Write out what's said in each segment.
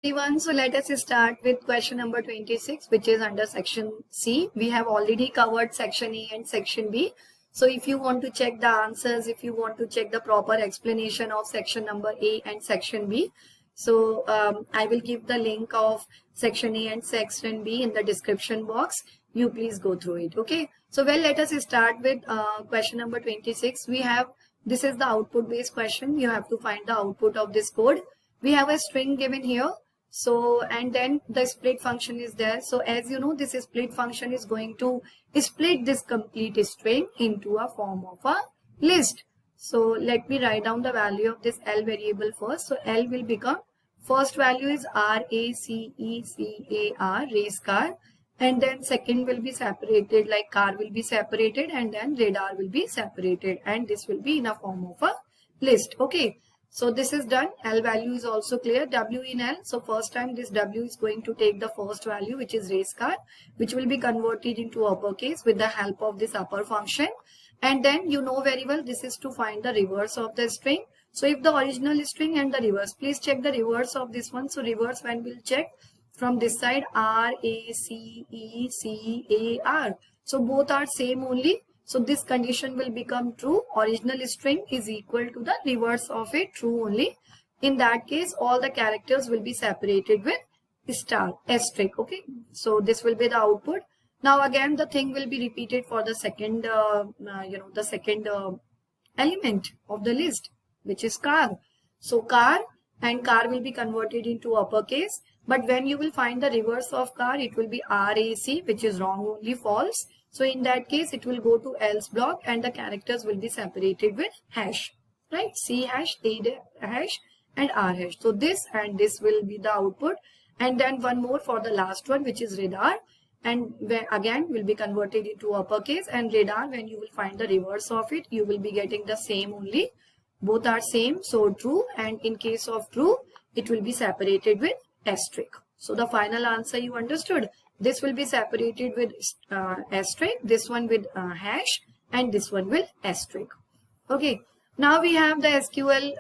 Everyone, so let us start with question number 26, which is under section C. We have already covered section A and section B. So if you want to check the answers, if you want to check the proper explanation of section number A and section B, so I will give the link of section A and section B in the description box. You please go through it. Okay. So well, let us start with question number 26. This is the output based question. You have to find the output of this code. We have a string given here. So, and then the split function is there. So as you know, this split function is going to split this complete string into a form of a list. So let me write down the value of this L variable first. So L will become, first value is RACECAR, race car. And then second will be separated, like car will be separated, and then radar will be separated. And this will be in a form of a list. Okay. So this is done. L value is also clear. W in L. So first time this W is going to take the first value, which is race car, which will be converted into uppercase with the help of this upper function. And then you know very well this is to find the reverse of the string. So if the original string and the reverse, please check the reverse of this one. So reverse when we'll check from this side RACECAR. So both are same only. So this condition will become true. Original string is equal to the reverse of it, true only. In that case, all the characters will be separated with star, asterisk. Okay. So this will be the output. Now again, the thing will be repeated for the second, element of the list, which is car. So car and car will be converted into uppercase. But when you will find the reverse of car, it will be RAC, which is wrong only, false. So in that case, it will go to else block and the characters will be separated with hash, right? C hash, A hash and R hash. So this and this will be the output. And then one more for the last one, which is radar. And again will be converted into uppercase, and radar, when you will find the reverse of it, you will be getting the same only. Both are same, so true. And in case of true, it will be separated with asterisk. So the final answer you understood. This will be separated with asterisk, this one with hash, and this one with asterisk. Okay. Now we have the SQL,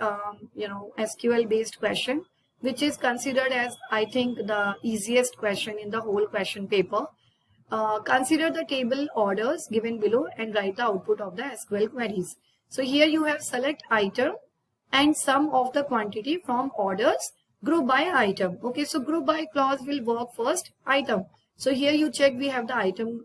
SQL based question, which is considered as, I think, the easiest question in the whole question paper. Consider the table orders given below and write the output of the SQL queries. So here you have select item and sum of the quantity from orders, group by item. Okay, so group by clause will work first, item. So here you check, we have the item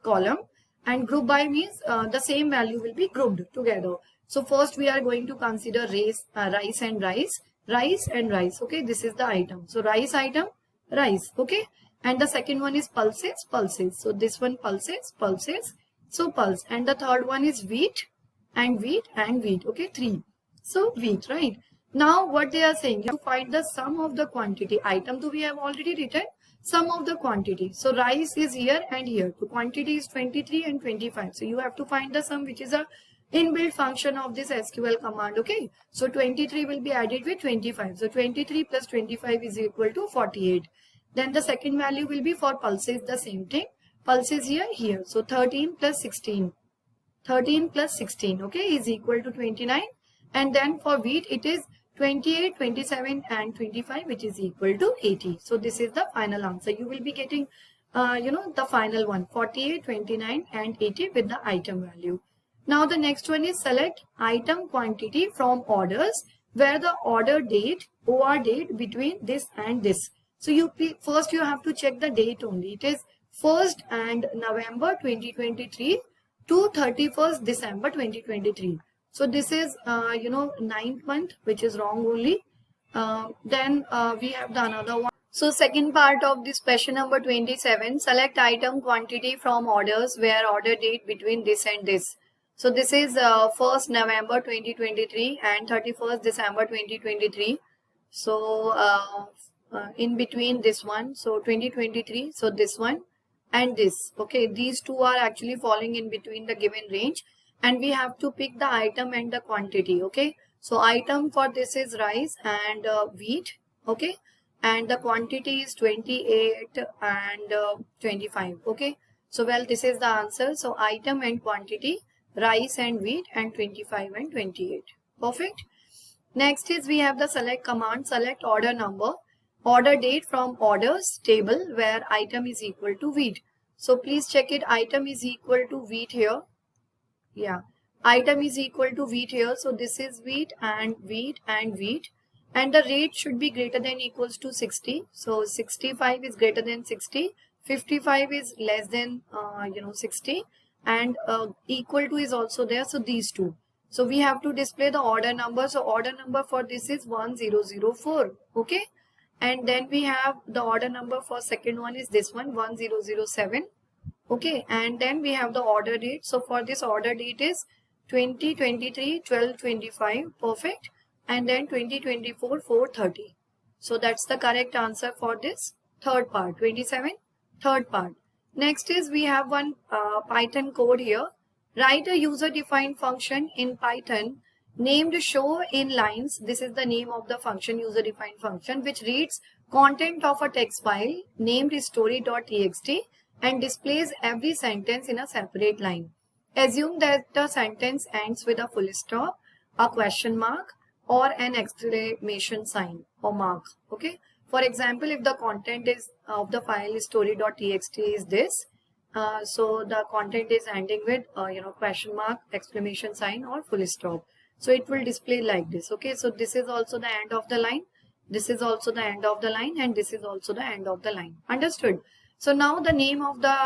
column, and group by means the same value will be grouped together. So first we are going to consider rice and rice, rice and rice. Okay, this is the item. So rice item, rice. Okay, and the second one is pulses, pulses. So this one pulses, pulses. So pulse, and the third one is wheat and wheat and wheat. Okay, 3. So wheat, right? Now what they are saying, you have to find the sum of the quantity. Item to we have already written, sum of the quantity. So rice is here and here. The quantity is 23 and 25. So you have to find the sum, which is a inbuilt function of this SQL command. Okay. So 23 will be added with 25. So 23 plus 25 is equal to 48. Then the second value will be for pulses, the same thing. Pulses here, here. So 13 plus 16. 13 plus 16, okay, is equal to 29. And then for wheat, it is 28, 27 and 25, which is equal to 80. So this is the final answer. You will be getting, the final one, 48, 29 and 80 with the item value. Now the next one is select item quantity from orders where the order date, OR date between this and this. So first you have to check the date only. It is 1st and November 2023 to 31st December 2023. So this is, 9th month, which is wrong only. Then we have the another one. So second part of this question number 27, select item quantity from orders where order date between this and this. So this is 1st November 2023 and 31st December 2023. So in between this one, so 2023, so this one and this. Okay, these two are actually falling in between the given range. And we have to pick the item and the quantity. Okay, so item for this is rice and wheat. Okay, and the quantity is 28 and 25. Okay, so well, this is the answer. So item and quantity, rice and wheat, and 25 and 28. Perfect. Next is we have the select command, select order number order date from orders table where item is equal to wheat. So please check it. Item is equal to wheat here. Yeah, item is equal to wheat here. So this is wheat and wheat and wheat. And the rate should be greater than equals to 60. So 65 is greater than 60. 55 is less than 60. And equal to is also there. So these two. So we have to display the order number. So order number for this is 1004. Okay. And then we have the order number for second one is this one 1007. Okay, and then we have the order date. So for this order date is 2023 12/25, perfect, and then 2024 4/30. So that's the correct answer for this third part. 27, third part. Next is we have one Python code here. Write a user defined function in Python named show in lines. This is the name of the function, user defined function, which reads content of a text file named story.txt and displays every sentence in a separate line. Assume that the sentence ends with a full stop, a question mark, or an exclamation sign or mark. Okay. For example, if the content is of the file story.txt is this, so the content is ending with question mark, exclamation sign, or full stop. So it will display like this. Okay. So this is also the end of the line. This is also the end of the line, and this is also the end of the line. Understood? So now the name of the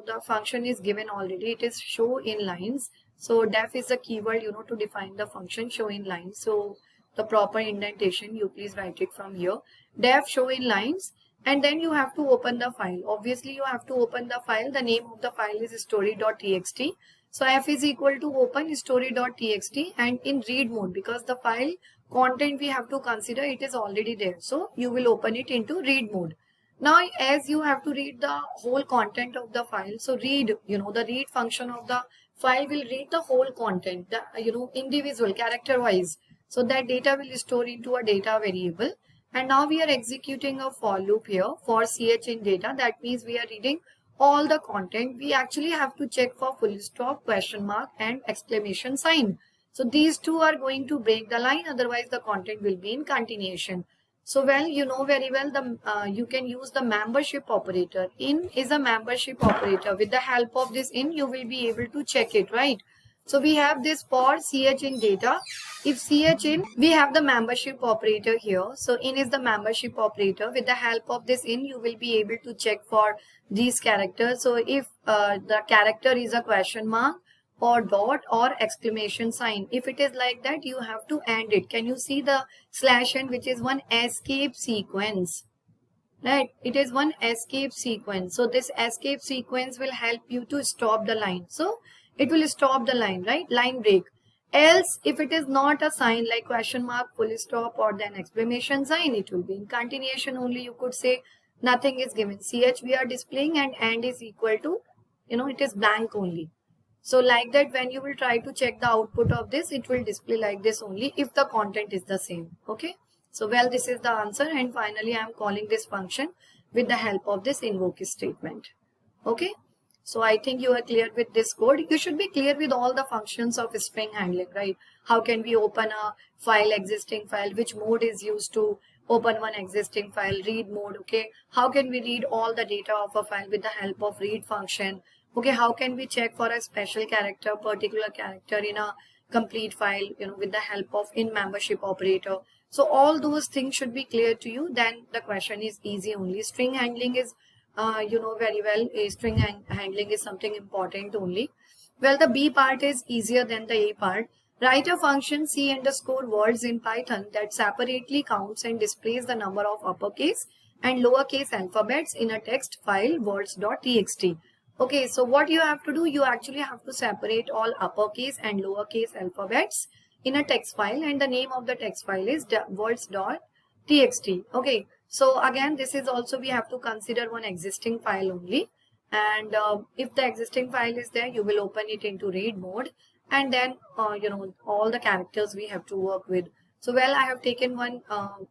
the function is given already. It is show in lines. So def is the keyword to define the function show in lines. So the proper indentation you please write it from here. Def show in lines, and then you have to open the file. Obviously you have to open the file. The name of the file is story.txt. So f is equal to open story.txt and in read mode, because the file content we have to consider it is already there. So you will open it into read mode. Now, as you have to read the whole content of the file, so read, the read function of the file will read the whole content, the, individual character wise. So that data will store into a data variable. And now we are executing a for loop here for ch in data. That means we are reading all the content. We actually have to check for full stop, question mark, and exclamation sign. So these two are going to break the line. Otherwise, the content will be in continuation. So well, you know very well you can use the membership operator. In is a membership operator. With the help of this in, you will be able to check it, right? So we have this for ch in data. If ch in, we have the membership operator here. So in is the membership operator. With the help of this in, you will be able to check for these characters. So if the character is a question mark, or dot or exclamation sign, if it is like that, you have to end it. Can you see the slash end, which is one escape sequence, right? It is one escape sequence. So this escape sequence will help you to stop the line. So it will stop the line, right? Line break. Else, if it is not a sign like question mark, full stop, or then exclamation sign, it will be in continuation only. You could say nothing is given. Ch we are displaying and end is equal to, it is blank only. So like that, when you will try to check the output of this, it will display like this only if the content is the same. Okay. So well, this is the answer. And finally, I am calling this function with the help of this invoke statement. Okay. So I think you are clear with this code. You should be clear with all the functions of string handling, right? How can we open a file, existing file, which mode is used to open one existing file, read mode. Okay. How can we read all the data of a file with the help of read function? Okay, how can we check for a special character, particular character in a complete file, with the help of in membership operator. So all those things should be clear to you. Then the question is easy only. String handling is, very well, string handling is something important only. Well, the B part is easier than the A part. Write a function c_words in Python that separately counts and displays the number of uppercase and lowercase alphabets in a text file words.txt. Okay, so what you have to do, you actually have to separate all uppercase and lowercase alphabets in a text file, and the name of the text file is words.txt. Okay, so again, this is also we have to consider one existing file only. And if the existing file is there, you will open it into read mode, and then all the characters we have to work with. So well, I have taken one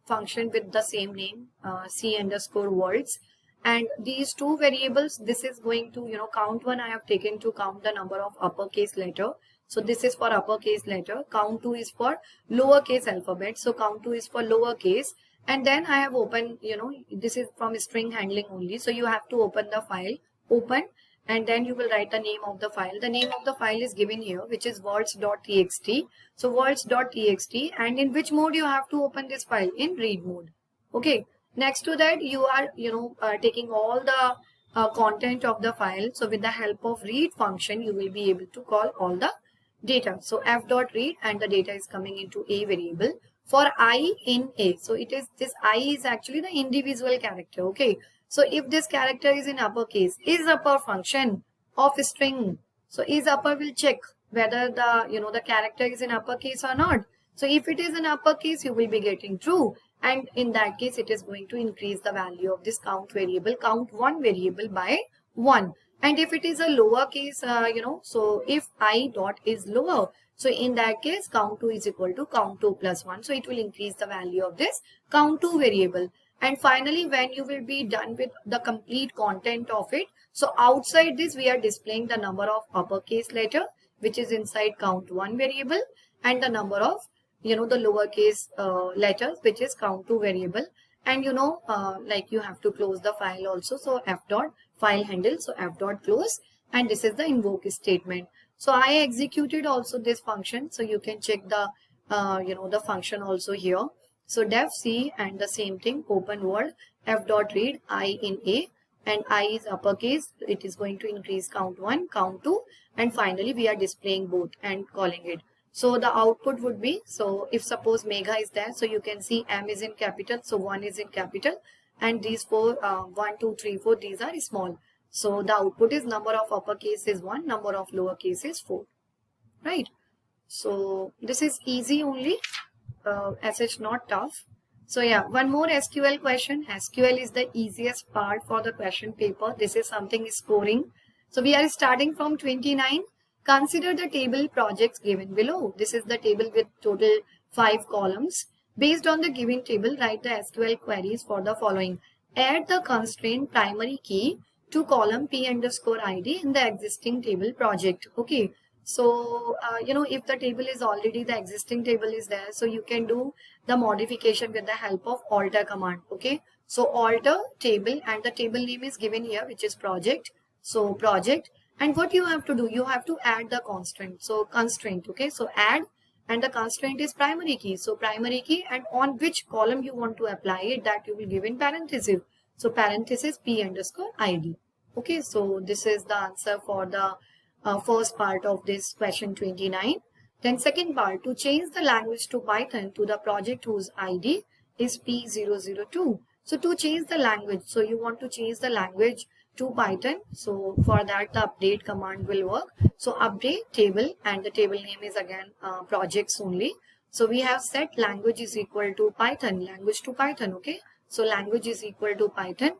function with the same name, c_words. And these two variables, this is going to, count one I have taken to count the number of uppercase letter. So this is for uppercase letter. Count 2 is for lowercase alphabet. So count 2 is for lowercase. And then I have opened, this is from string handling only. So you have to open the file, open, and then you will write the name of the file. The name of the file is given here, which is words.txt. So words.txt, and in which mode you have to open this file? In read mode. Okay. Next to that, you are, taking all the content of the file. So with the help of read function, you will be able to call all the data. So f.read, and the data is coming into a variable for I in a. So it is, this I is actually the individual character. Okay. So if this character is in uppercase, is upper function of string. So is upper will check whether the, the character is in uppercase or not. So if it is in uppercase, you will be getting true. And in that case, it is going to increase the value of this count variable, count1 variable by 1. And if it is a lower case, so if I dot is lower, so in that case, count2 is equal to count2 plus 1. So it will increase the value of this count2 variable. And finally, when you will be done with the complete content of it, so outside this, we are displaying the number of uppercase letter, which is inside count1 variable, and the number of, the lowercase letters, which is count2 variable. And like you have to close the file also. So f dot file handle, so f dot close, and this is the invoke statement. So I executed also this function. So you can check the the function also here. So def c, and the same thing, open world, f dot read I in a, and I is uppercase. It is going to increase count1, count2, and finally we are displaying both and calling it. So the output would be, so if suppose mega is there, so you can see m is in capital, so 1 is in capital, and these four, 1, 2, 3, 4, these are small. So the output is number of uppercase is 1, number of lowercase is 4, right? So this is easy only, as such not tough. So yeah, one more SQL question. SQL is the easiest part for the question paper. This is something scoring. So we are starting from 29. Consider the table projects given below. This is the table with total 5 columns. Based on the given table, write the SQL queries for the following. Add the constraint primary key to column p underscore id in the existing table project. Okay. So, if the table is already, the existing table is there, so you can do the modification with the help of alter command. Okay. So alter table, and the table name is given here, which is project. So project. And what you have to do, you have to add the constraint. So constraint, okay. So add, and the constraint is primary key. So primary key, and on which column you want to apply it, that you will give in parenthesis. So parenthesis p underscore id. Okay. So this is the answer for the first part of this question 29. Then second part, to change the language to Python to the project whose ID is P002. So to change the language, so you want to change the language to Python. So for that, the update command will work. So update table, and the table name is again projects only. So we have set language is equal to Python, language to Python. Okay. So language is equal to Python.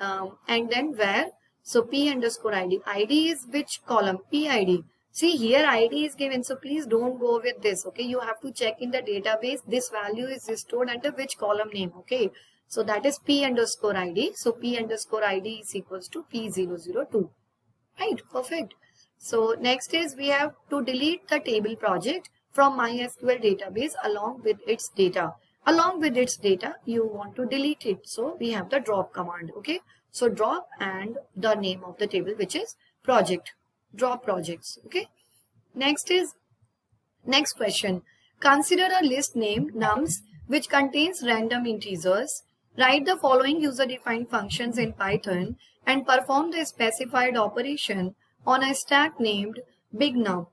And then where, so p underscore id. Id is which column? PID. See here id is given. So please don't go with this. Okay. You have to check in the database. This value is stored under which column name. Okay. So that is p underscore id. So p underscore id is equals to P002. Right. Perfect. So next is we have to delete the table project from MySQL database along with its data. Along with its data, you want to delete it. So we have the drop command. Okay. So drop, and the name of the table, which is project. Drop projects. Okay. Next question. Consider a list named nums which contains random integers. Write the following user-defined functions in Python and perform the specified operation on a stack named bignum.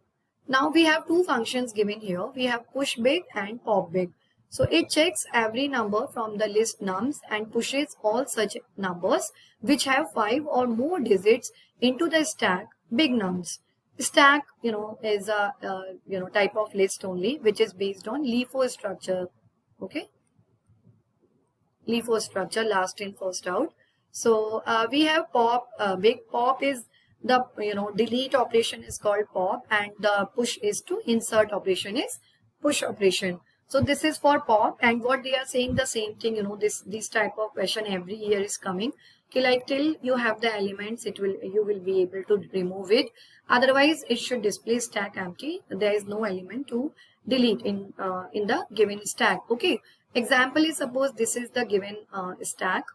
Now we have two functions given here. We have pushBig and popBig. So it checks every number from the list nums and pushes all such numbers which have 5 or more digits into the stack bignums. Stack, is a type of list only, which is based on LIFO structure. Okay. LIFO structure, last in first out. So we have pop, big. Pop is the delete operation is called pop, and the push is to insert operation is push operation. So this is for pop, and what they are saying the same thing. This type of question every year is coming. Okay, like till you have the elements, you will be able to remove it. Otherwise, it should display stack empty. There is no element to delete in the given stack. Okay. Example is, suppose this is the given stack,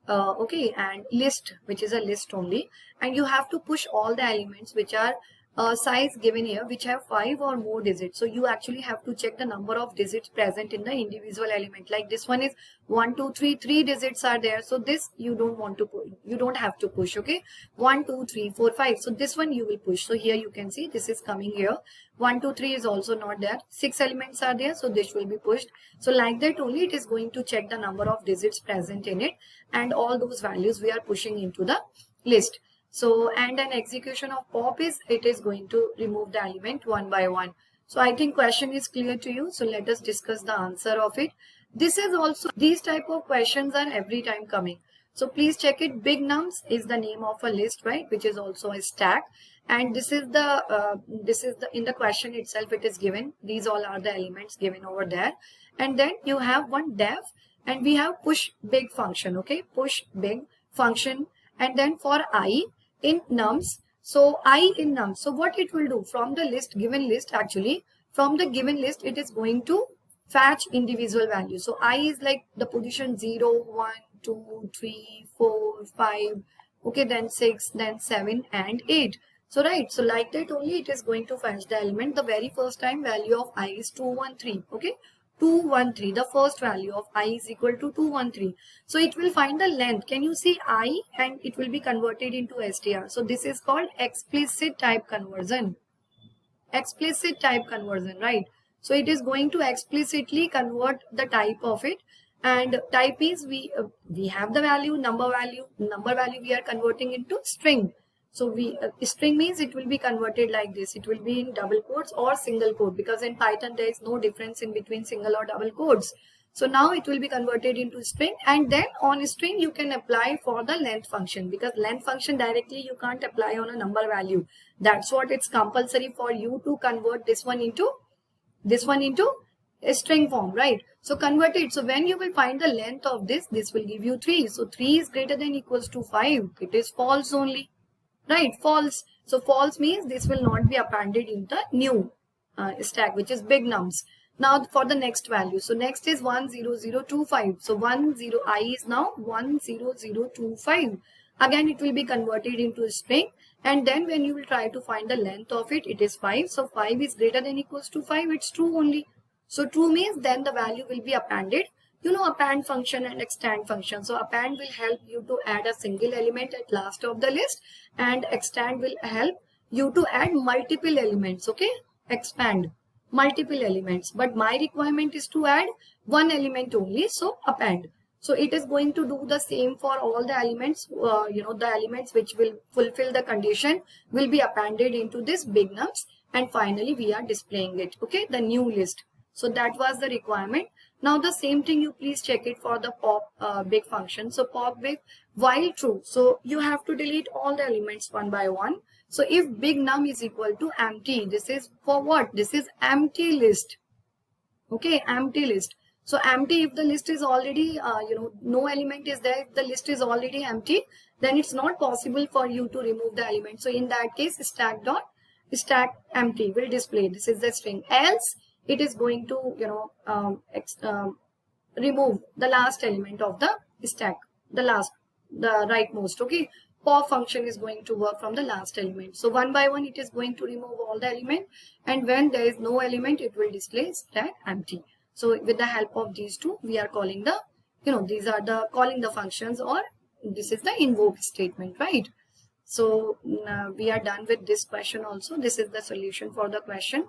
okay, and list, which is a list only, and you have to push all the elements which are size given here, which have 5 or more digits. So you actually have to check the number of digits present in the individual element. Like this one is 1 2 3, 3 digits are there, so this you don't want to push, you don't have to push. Okay, 1 2 3 4 5, so this one you will push. So here you can see this is coming here. 1 2 3 is also not there, 6 elements are there, so this will be pushed. So like that only it is going to check the number of digits present in it, and all those values we are pushing into the list. So, and an execution of pop is, it is going to remove the element one by one. So I think question is clear to you. So let us discuss the answer of it. This is also, these type of questions are every time coming. So please check it. Big nums is the name of a list, right? Which is also a stack. And this is the in the question itself it is given. These all are the elements given over there. And then you have one def, and we have push big function. Okay, push big function. And then for I in nums, so I in nums, so what it will do from the list, given list, actually from the given list it is going to fetch individual values. So I is like the position 0 1 2 3 4 5, okay, then 6, then 7 and 8. So right, so like that only it is going to fetch the element. The very first time value of I is 213. Okay, 213, the first value of I is equal to 213. So it will find the length. Can you see I, and it will be converted into str. So this is called explicit type conversion. Explicit type conversion, right? So it is going to explicitly convert the type of it. And type is, we have the value, number value we are converting into string. So we string means it will be converted like this. It will be in double quotes or single quote, because in Python there is no difference in between single or double quotes. So now it will be converted into string, and then on string you can apply for the length function, because length function directly you can't apply on a number value. That's what it's compulsory for you to convert this one into a string form, right? So convert it. So when you will find the length of this will give you 3. So 3 is greater than equals to 5. It is false only. Right, false. So false means this will not be appended in the new stack, which is big nums. Now for the next value. So next is 10025. So 10I is now 10025. Again, it will be converted into a string. And then when you will try to find the length of it, it is 5. So 5 is greater than equals to 5. It's true only. So true means then the value will be appended. You know append function and extend function. So append will help you to add a single element at last of the list, and extend will help you to add multiple elements. Okay, expand multiple elements, but my requirement is to add one element only, so append. So it is going to do the same for all the elements. The elements which will fulfill the condition will be appended into this big nums, and finally we are displaying it. Okay, the new list. So that was the requirement. Now the same thing you please check it for the pop big function. So pop big while true. So you have to delete all the elements one by one. So if big num is equal to empty, this is for what? This is empty list. Okay, empty list. So empty, if the list is already, no element is there, if the list is already empty, then it's not possible for you to remove the element. So in that case, stack empty will display. This is the string. Else, it is going to remove the last element of the stack, the rightmost. Okay, pop function is going to work from the last element. So one by one it is going to remove all the element, and when there is no element it will display stack empty. So with the help of these two we are calling the these are the calling the functions, or this is the invoke statement, right? So we are done with this question also. This is the solution for the question.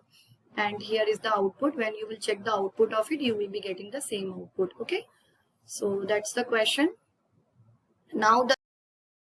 And here is the output. When you will check the output of it, you will be getting the same output. Okay, so that's the question. Now the